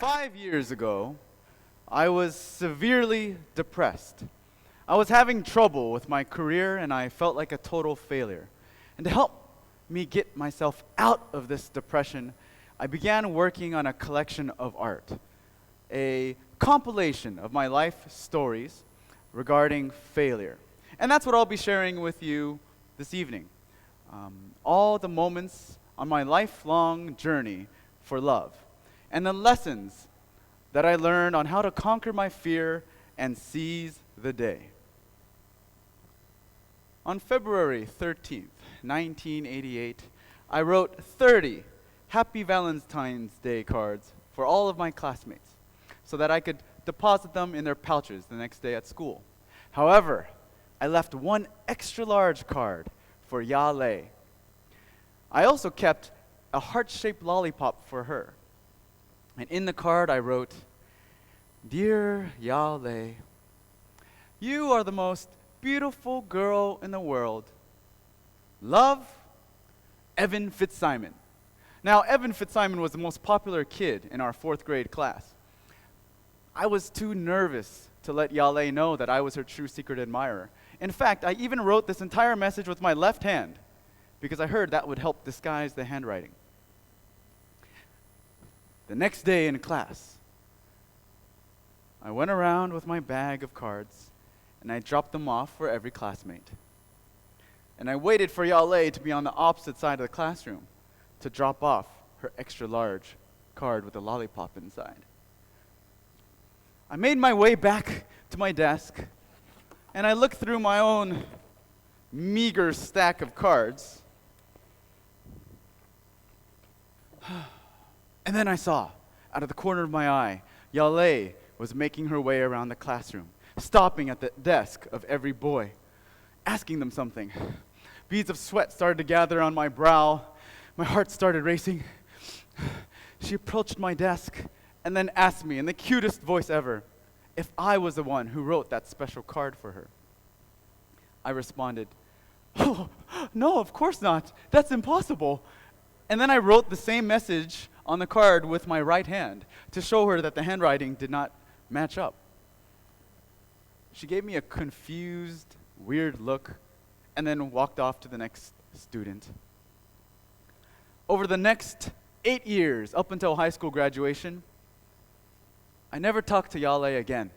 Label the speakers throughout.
Speaker 1: 5 years ago, I was severely depressed. I was having trouble with my career and I felt like a total failure. And to help me get myself out of this depression, I began working on a collection of art, a compilation of my life stories regarding failure. And that's what I'll be sharing with you this evening. All the moments on my lifelong journey for love, and the lessons that I learned on how to conquer my fear and seize the day. On February 13th, 1988, I wrote 30 Happy Valentine's Day cards for all of my classmates so that I could deposit them in their pouches the next day at school. However, I left one extra large card for Yale. I also kept a heart-shaped lollipop for her. And in the card I wrote, "Dear Yale, you are the most beautiful girl in the world. Love, Evan Fitzsimon." Now, Evan Fitzsimon was the most popular kid in our 4th grade class. I was too nervous to let Yale know that I was her true secret admirer. In fact, I even wrote this entire message with my left hand because I heard that would help disguise the handwriting. The next day in class, I went around with my bag of cards and I dropped them off for every classmate. And I waited for Yale to be on the opposite side of the classroom to drop off her extra large card with a lollipop inside. I made my way back to my desk and I looked through my own meager stack of cards. And then I saw, out of the corner of my eye, Yale was making her way around the classroom, stopping at the desk of every boy, asking them something. Beads of sweat started to gather on my brow. My heart started racing. She approached my desk and then asked me, in the cutest voice ever, if I was the one who wrote that special card for her. I responded, "Oh, no, of course not. That's impossible." And then I wrote the same message on the card with my right hand to show her that the handwriting did not match up. She gave me a confused, weird look and then walked off to the next student. Over the next 8 years, up until high school graduation, I never talked to Yale again.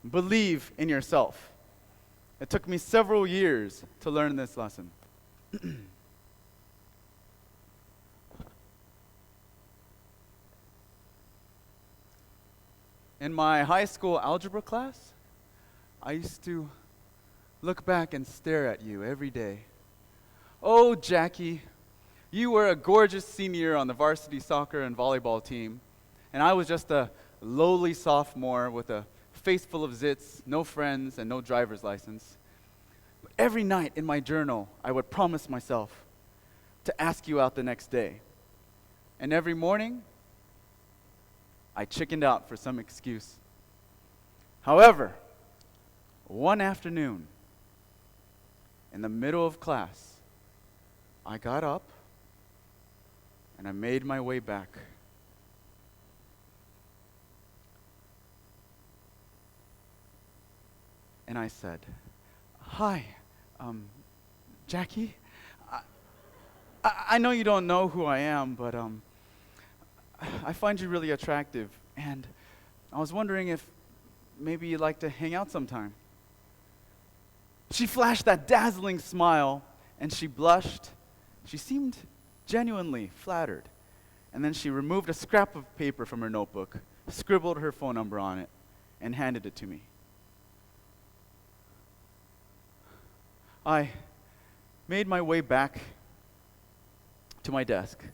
Speaker 1: Believe in yourself. It took me several years to learn this lesson. In my high school algebra class, I used to look back and stare at you every day. Oh, Jackie, you were a gorgeous senior on the varsity soccer and volleyball team, and I was just a lowly sophomore with a face full of zits, no friends, and no driver's license. But every night in my journal, I would promise myself to ask you out the next day. And every morning, I chickened out for some excuse. However, one afternoon, in the middle of class, I got up and I made my way back. And I said, "Hi, Jackie. I know you don't know who I am, but I find you really attractive, and I was wondering if maybe you'd like to hang out sometime." She flashed that dazzling smile, and she blushed. She seemed genuinely flattered. And then she removed a scrap of paper from her notebook, scribbled her phone number on it, and handed it to me. I made my way back to my desk,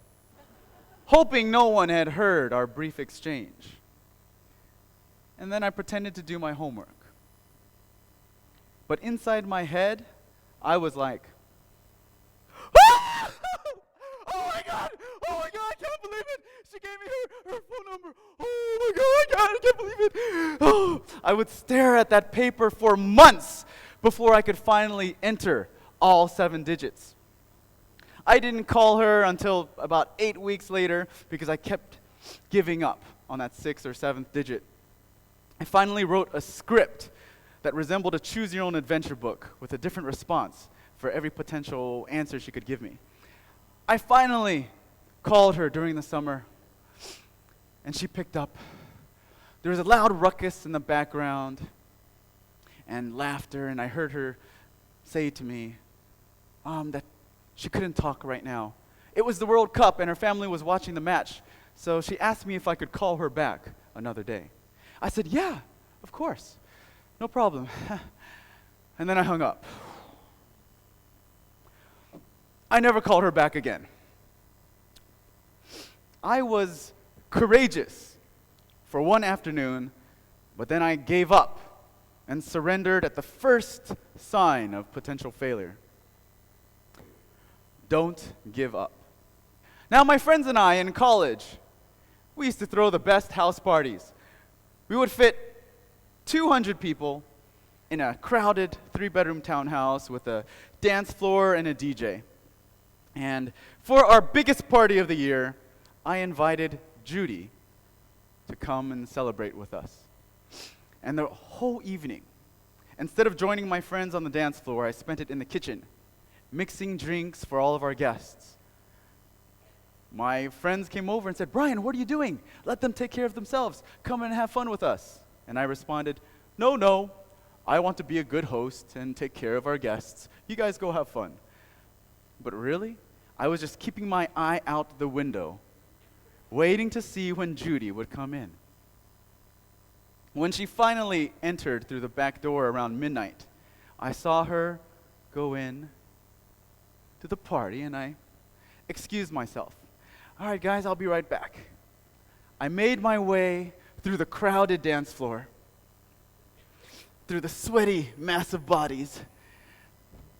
Speaker 1: hoping no one had heard our brief exchange. And then I pretended to do my homework. But inside my head, I was like, "Ah! Oh my God, I can't believe it. She gave me her phone number. Oh my God, I can't believe it." Oh, I would stare at that paper for months before I could finally enter all 7 digits. I didn't call her until about 8 weeks later because I kept giving up on that sixth or seventh digit. I finally wrote a script that resembled a choose-your-own-adventure book with a different response for every potential answer she could give me. I finally called her during the summer, and she picked up. There was a loud ruckus in the background and laughter, and I heard her say to me that she couldn't talk right now. It was the World Cup, and her family was watching the match, so she asked me if I could call her back another day. I said, yeah, of course, no problem. And then I hung up. I never called her back again. I was courageous for one afternoon, but then I gave up and surrendered at the first sign of potential failure. Don't give up. Now, my friends and I in college, we used to throw the best house parties. We would fit 200 people in a crowded 3-bedroom townhouse with a dance floor and a DJ. And for our biggest party of the year, I invited Judy to come and celebrate with us. And the whole evening, instead of joining my friends on the dance floor, I spent it in the kitchen, mixing drinks for all of our guests. My friends came over and said, "Brian, what are you doing? Let them take care of themselves. Come and have fun with us." And I responded, No, I want to be a good host and take care of our guests. You guys go have fun." But really, I was just keeping my eye out the window, waiting to see when Judy would come in. When she finally entered through the back door around midnight, I saw her go in to the party, and I excused myself. "All right, guys, I'll be right back." I made my way through the crowded dance floor, through the sweaty, massive bodies,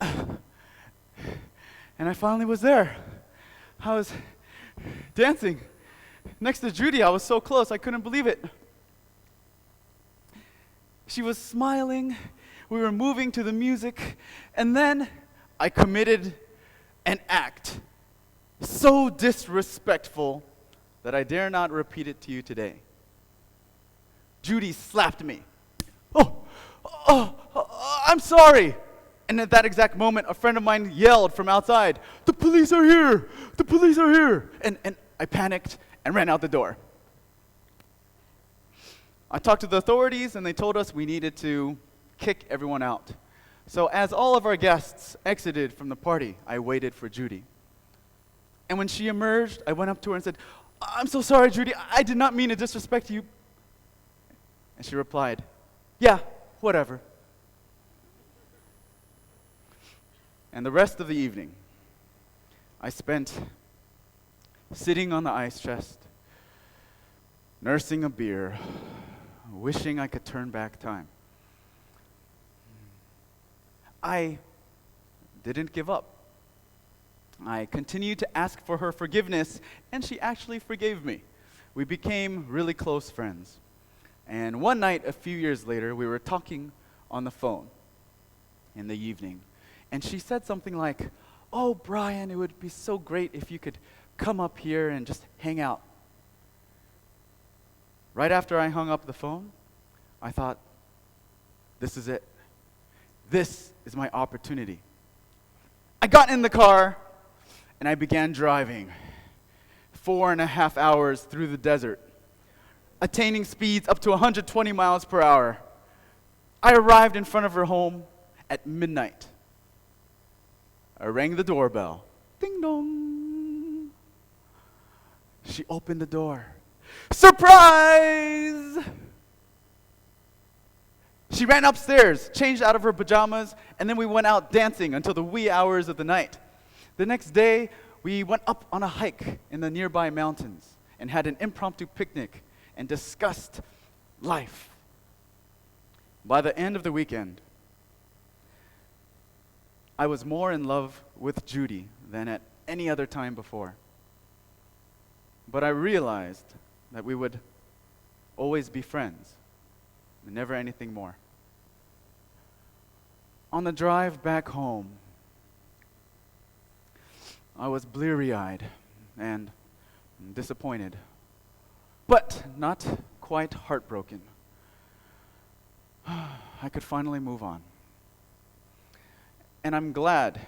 Speaker 1: and I finally was there. I was dancing next to Judy. I was so close, I couldn't believe it. She was smiling, we were moving to the music, and then I committed an act so disrespectful that I dare not repeat it to you today. Judy slapped me. I'm sorry." And at that exact moment, a friend of mine yelled from outside, "The police are here! The police are here!" And I panicked and ran out the door. I talked to the authorities, and they told us we needed to kick everyone out. So as all of our guests exited from the party, I waited for Judy. And when she emerged, I went up to her and said, "I'm so sorry, Judy. I did not mean to disrespect you." And she replied, "Yeah, whatever." And the rest of the evening, I spent sitting on the ice chest, nursing a beer, wishing I could turn back time. I didn't give up. I continued to ask for her forgiveness, and she actually forgave me. We became really close friends. And one night, a few years later, we were talking on the phone in the evening, and she said something like, "Oh, Brian, it would be so great if you could come up here and just hang out." Right after I hung up the phone, I thought, this is it. This is my opportunity. I got in the car, and I began driving 4.5 hours through the desert, attaining speeds up to 120 miles per hour. I arrived in front of her home at midnight. I rang the doorbell. Ding dong. She opened the door. Surprise! She ran upstairs, changed out of her pajamas, and then we went out dancing until the wee hours of the night. The next day, we went up on a hike in the nearby mountains and had an impromptu picnic and discussed life. By the end of the weekend, I was more in love with Judy than at any other time before. But I realized that we would always be friends, and never anything more. On the drive back home, I was bleary-eyed and disappointed. but not quite heartbroken. I could finally move on. And I'm glad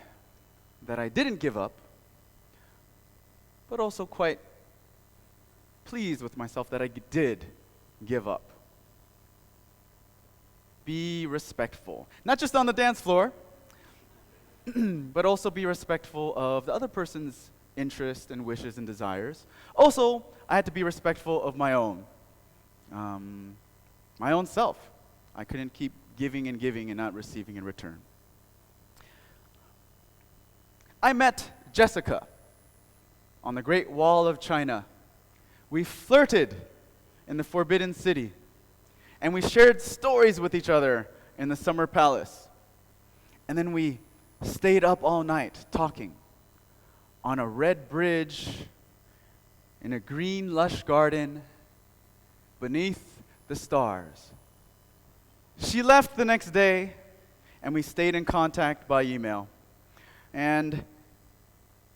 Speaker 1: that I didn't give up, but also quite pleased with myself that I did give up. Be respectful, not just on the dance floor, but also be respectful of the other person's interests and wishes and desires. Also, I had to be respectful of my own self. I couldn't keep giving and not receiving in return. I met Jessica on the Great Wall of China. We flirted in the Forbidden City, and we shared stories with each other in the Summer Palace. And then we stayed up all night talking on a red bridge in a green, lush garden beneath the stars. She left the next day, and we stayed in contact by email. And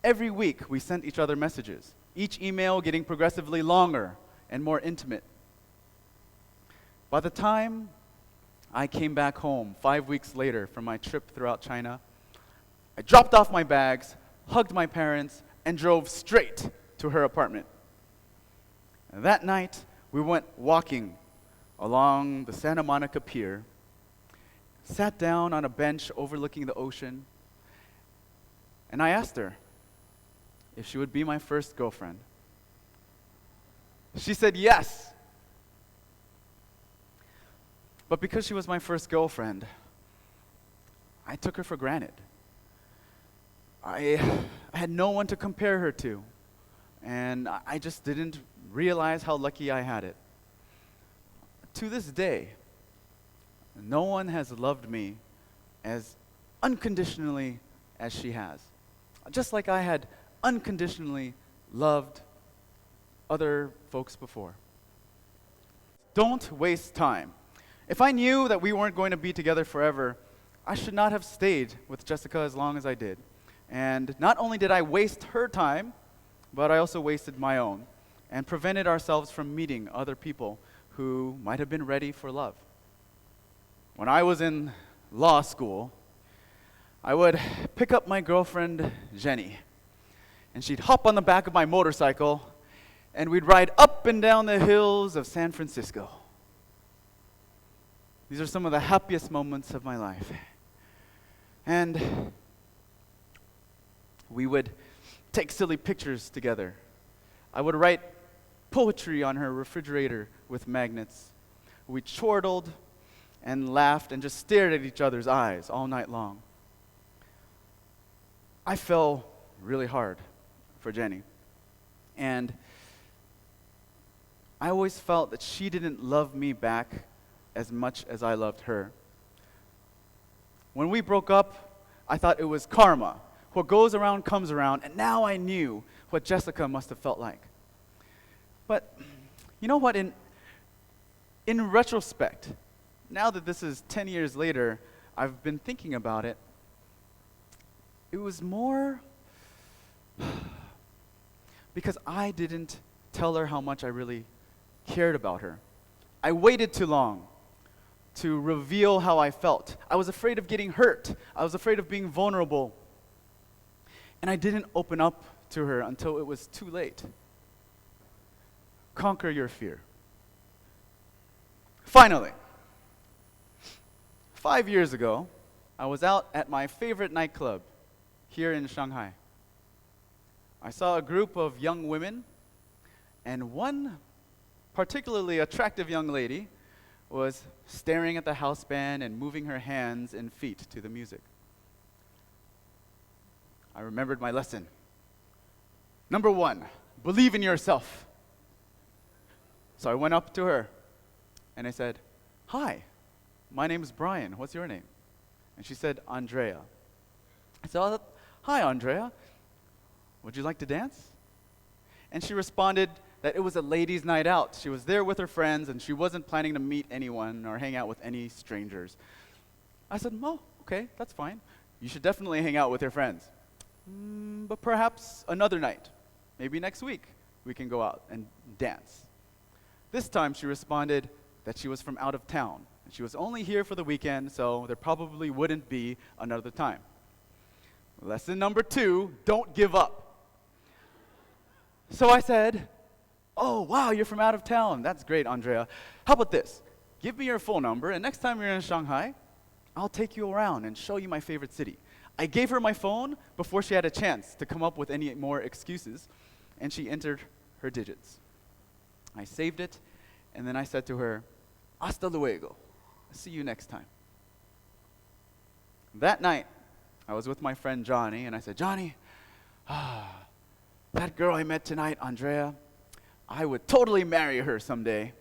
Speaker 1: every week, we sent each other messages, each email getting progressively longer and more intimate. By the time I came back home 5 weeks later from my trip throughout China, I dropped off my bags, hugged my parents, and drove straight to her apartment. And that night, we went walking along the Santa Monica Pier, sat down on a bench overlooking the ocean, and I asked her if she would be my first girlfriend. She said yes. But because she was my first girlfriend, I took her for granted. I had no one to compare her to, and I just didn't realize how lucky I had it. To this day, no one has loved me as unconditionally as she has. Just like I had unconditionally loved other folks before. Don't waste time. If I knew that we weren't going to be together forever, I should not have stayed with Jessica as long as I did. And not only did I waste her time, but I also wasted my own and prevented ourselves from meeting other people who might have been ready for love. When I was in law school, I would pick up my girlfriend, Jenny, and she'd hop on the back of my motorcycle, and we'd ride up and down the hills of San Francisco. These are some of the happiest moments of my life. And we would take silly pictures together. I would write poetry on her refrigerator with magnets. We chortled and laughed and just stared at each other's eyes all night long. I fell really hard for Jenny. And I always felt that she didn't love me back as much as I loved her. When we broke up, I thought it was karma. What goes around comes around, and now I knew what Jessica must have felt like. But you know what? In retrospect, now that this is 10 years later, I've been thinking about it. It was more because I didn't tell her how much I really cared about her. I waited too long to reveal how I felt. I was afraid of getting hurt. I was afraid of being vulnerable. And I didn't open up to her until it was too late. Conquer your fear. Finally, 5 years ago, I was out at my favorite nightclub here in Shanghai. I saw a group of young women, and one particularly attractive young lady was staring at the house band and moving her hands and feet to the music. I remembered my lesson. Number 1, believe in yourself. So I went up to her and I said, "Hi, my name is Brian. What's your name?" And she said, "Andrea." I said, "Hi, Andrea. Would you like to dance?" And she responded that it was a ladies' night out. She was there with her friends, and she wasn't planning to meet anyone or hang out with any strangers. I said, "Oh, okay, that's fine. You should definitely hang out with your friends. But perhaps another night, maybe next week, we can go out and dance." This time she responded that she was from out of town. And she was only here for the weekend, so there probably wouldn't be another time. Lesson number 2, don't give up. So I said, oh, wow, you're from out of town. That's great, Andrea. How about this? Give me your phone number, and next time you're in Shanghai, I'll take you around and show you my favorite city. I gave her my phone before she had a chance to come up with any more excuses, and she entered her digits. I saved it, and then I said to her, hasta luego. See you next time. That night, I was with my friend Johnny, and I said, Johnny, that girl I met tonight, Andrea, I would totally marry her someday.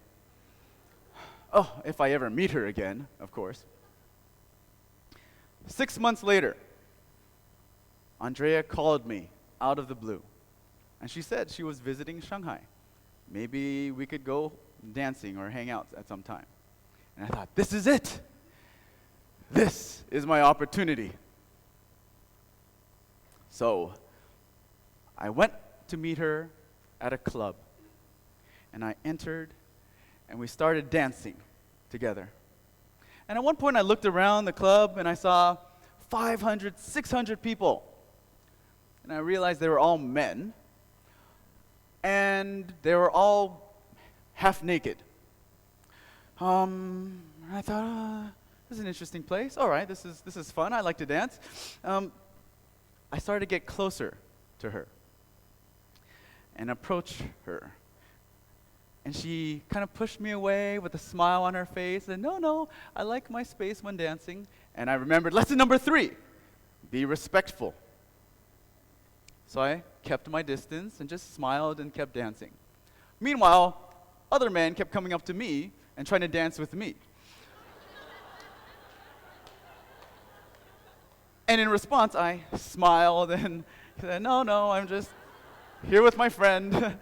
Speaker 1: Oh, if I ever meet her again, of course. 6 months later, Andrea called me out of the blue, and she said she was visiting Shanghai. Maybe we could go dancing or hang out at some time. And I thought, this is it. This is my opportunity. So I went to meet her at a club, and I entered, and we started dancing together. And at one point I looked around the club, and I saw 500, 600 people. And I realized they were all men, and they were all half naked. I thought, this is an interesting place. All right, this is fun. I like to dance. I started to get closer to her and approach her. And she kind of pushed me away with a smile on her face and no, I like my space when dancing. And I remembered lesson number 3, be respectful. So I kept my distance and just smiled and kept dancing. Meanwhile, other men kept coming up to me and trying to dance with me. And in response, I smiled and said, no, I'm just here with my friend,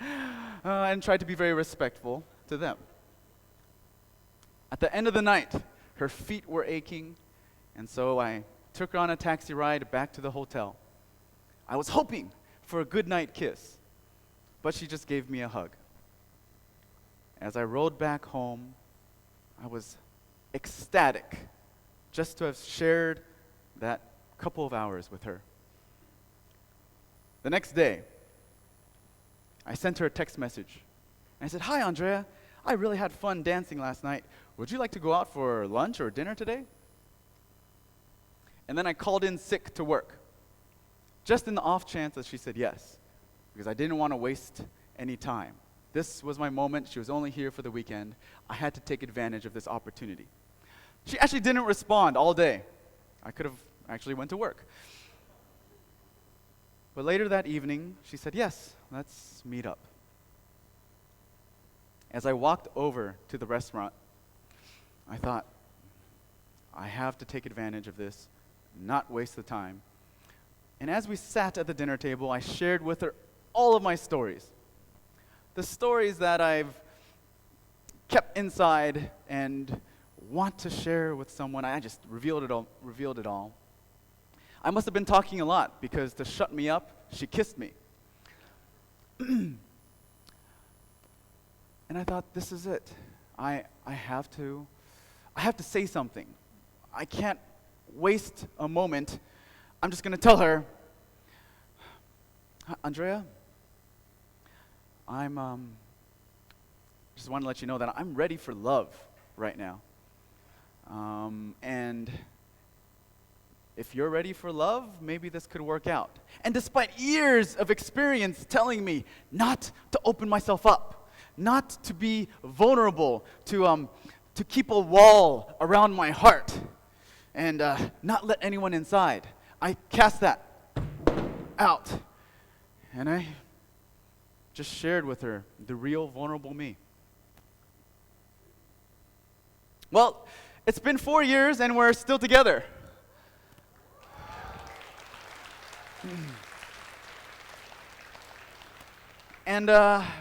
Speaker 1: and tried to be very respectful to them. At the end of the night, her feet were aching, and so I took her on a taxi ride back to the hotel. I was hoping for a goodnight kiss, but she just gave me a hug. As I rode back home, I was ecstatic just to have shared that couple of hours with her. The next day, I sent her a text message. And I said, hi, Andrea. I really had fun dancing last night. Would you like to go out for lunch or dinner today? And then I called in sick to work, just in the off chance that she said yes, because I didn't want to waste any time. This was my moment. She was only here for the weekend. I had to take advantage of this opportunity. She actually didn't respond all day. I could have actually went to work. But later that evening, she said, yes, let's meet up. As I walked over to the restaurant, I thought, I have to take advantage of this, not waste the time. And as we sat at the dinner table, I shared with her all of my stories. The stories that I've kept inside and want to share with someone. I just revealed it all. I must have been talking a lot, because to shut me up, she kissed me. And I thought, this is it. I have to say something. I can't waste a moment. I'm just going to tell her, Andrea, I'm just want to let you know that I'm ready for love right now. And if you're ready for love, maybe this could work out. And despite years of experience telling me not to open myself up, not to be vulnerable, to keep a wall around my heart, and not let anyone inside, I cast that out. And I just shared with her the real vulnerable me. Well, it's been 4 years and we're still together. And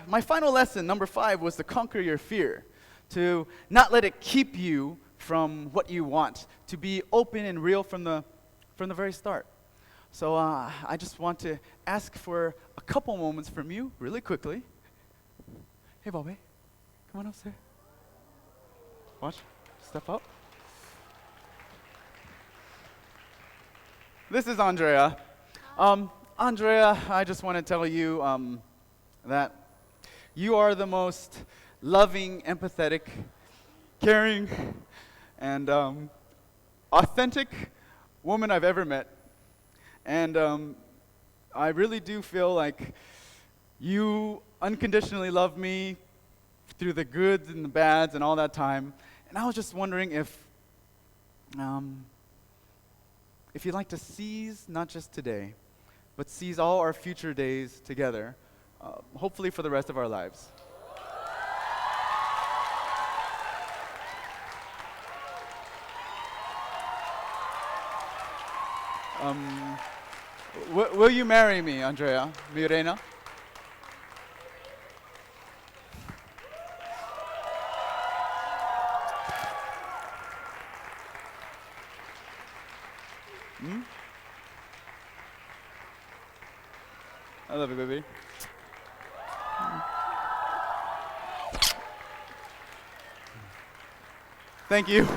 Speaker 1: my final lesson, number 5, was to conquer your fear, to not let it keep you from what you want, to be open and real from the very start. So I just want to ask for a couple moments from you, really quickly. Hey, Bobby, Come on upstairs. Watch. Step up. This is Andrea. Andrea, I just want to tell you that you are the most loving, empathetic, caring, and authentic woman I've ever met. And I really do feel like you unconditionally love me through the goods and the bads and all that time. And I was just wondering if you'd like to seize not just today, but seize all our future days together, hopefully for the rest of our lives. Will you marry me, Andrea? Mi reina? Hmm? I love you, baby. Thank you.